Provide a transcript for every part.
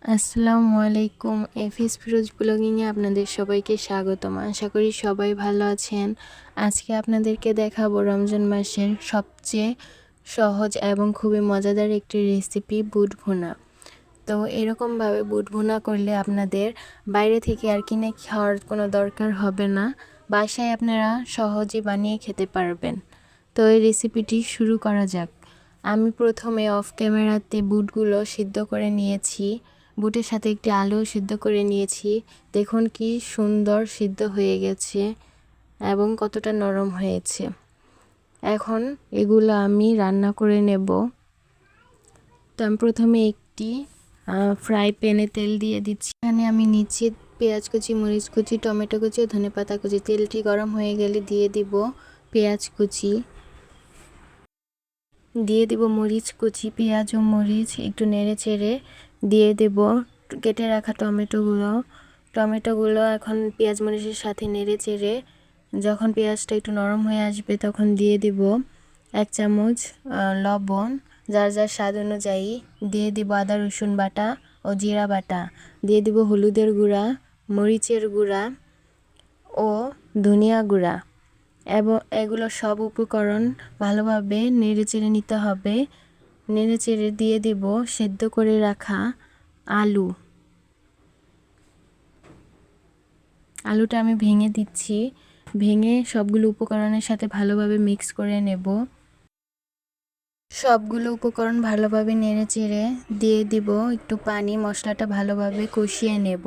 আসসালামু আলাইকুম। এফএস ফিরোজ ব্লগিংয়ে আপনাদের সবাইকে স্বাগতম। আশা করি সবাই ভালো আছেন। আজকে আপনাদেরকে দেখাবো রমজান মাসের সবচেয়ে সহজ এবং খুবই মজাদার একটি রেসিপি, বুট ভুনা। তো এরকমভাবে বুট ভুনা করলে আপনাদের বাইরে থেকে আর কিনে খাওয়ার কোনো দরকার হবে না। বাসায় আপনারা সহজে বানিয়ে খেতে পারবেন। তো এই রেসিপিটি শুরু করা যাক। আমি প্রথমে অফ ক্যামেরাতে বুটগুলো সিদ্ধ করে নিয়েছি। বুটের সাথে একটি আলুও সিদ্ধ করে নিয়েছি। দেখুন কি সুন্দর সিদ্ধ হয়ে গেছে এবং কতটা নরম হয়েছে। এখন এগুলো আমি রান্না করে নেব। তো আমি প্রথমে একটি ফ্রাই প্যানে তেল দিয়ে দিচ্ছি। এখানে আমি নিচ্ছি পেঁয়াজ কুচি, মরিচ কুচি, টমেটো কুচি ও ধনেপাতা কুচি। তেলটি গরম হয়ে গেলে দিয়ে দিব পেঁয়াজ কুচি, দিয়ে দিব মরিচ কুচি। পেঁয়াজ ও মরিচ একটু নেড়ে চেড়ে দিয়ে দেব কেটে রাখা টমেটোগুলো এখন পেঁয়াজ মরিচের সাথে নেড়ে চেড়ে যখন পেঁয়াজটা একটু নরম হয়ে আসবে তখন দিয়ে দিব 1 চামচ লবণ, যার যার স্বাদ অনুযায়ী। দিয়ে দিব আদা রসুন বাটা ও জিরা বাটা। দিয়ে দিব হলুদের গুঁড়া, মরিচের গুঁড়া ও ধনিয়া গুঁড়া। এবং এগুলো সব উপকরণ ভালোভাবে নেড়েচেড়ে নিতে হবে। নেড়েচেড়ে দিয়ে দিব সেদ্ধ করে রাখা আলুটা আমি ভেঙে দিচ্ছি। ভেঙে সবগুলো উপকরণের সাথে ভালোভাবে মিক্স করে নেব। সবগুলো উপকরণ ভালোভাবে নেড়েচেড়ে দিয়ে দিব একটু পানি। মশলাটা ভালোভাবে কষিয়ে নেব।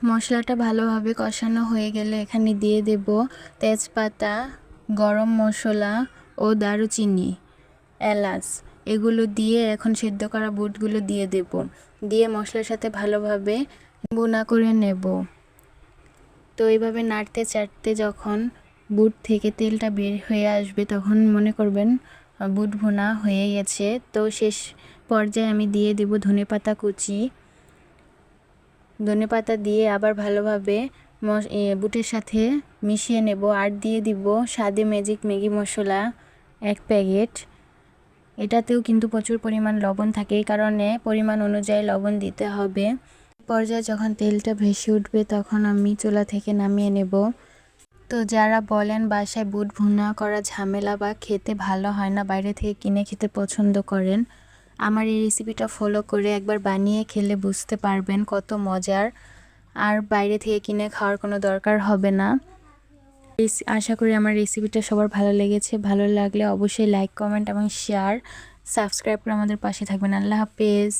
মশলাটা ভালোভাবে কষানো হয়ে গেলে এখানে দিয়ে দেব তেজপাতা, গরম মশলা ও দারুচিনি, এলাচ। এগুলো দিয়ে এখন সিদ্ধ করা বুটগুলো দিয়ে দেব। দিয়ে মশলার সাথে ভালোভাবে ভুনা করে নেব। তো এইভাবে নাড়তে চাড়তে যখন বুট থেকে তেলটা বের হয়ে আসবে তখন মনে করবেন বুট ভুনা হয়ে গেছে। তো শেষ পর্যায়ে আমি দিয়ে দেব ধনেপাতা কুচি। ধনেপাতা দিয়ে আবার ভালোভাবে বুটের সাথে মিশিয়ে নেব। আর দিয়ে দিব স্বাদে ম্যাজিক ম্যাগি মশলা 1 প্যাকেট। এটাতেও কিন্তু প্রচুর পরিমাণ লবণ থাকে, এই কারণে পরিমাণ অনুযায়ী লবণ দিতে হবে। পর্যায়ে যখন তেলটা ভেসে উঠবে তখন আমি চুলা থেকে নামিয়ে নেব। তো যারা বলেন বাসায় বুট ভুনা করা ঝামেলা বা খেতে ভালো হয় না, বাইরে থেকে কিনে খেতে পছন্দ করেন, আমার এই রেসিপিটা ফলো করে একবার বানিয়ে খেলে বুঝতে পারবেন কত মজার। আর বাইরে থেকে কিনে খাওয়ার কোনো দরকার হবে না। আশা করি আমার রেসিপিটা সবার ভালো লেগেছে। ভালো লাগলে অবশ্যই লাইক, কমেন্ট এবং শেয়ার, সাবস্ক্রাইব করে আমাদের পাশে থাকবেন। আল্লাহ হাফেজ।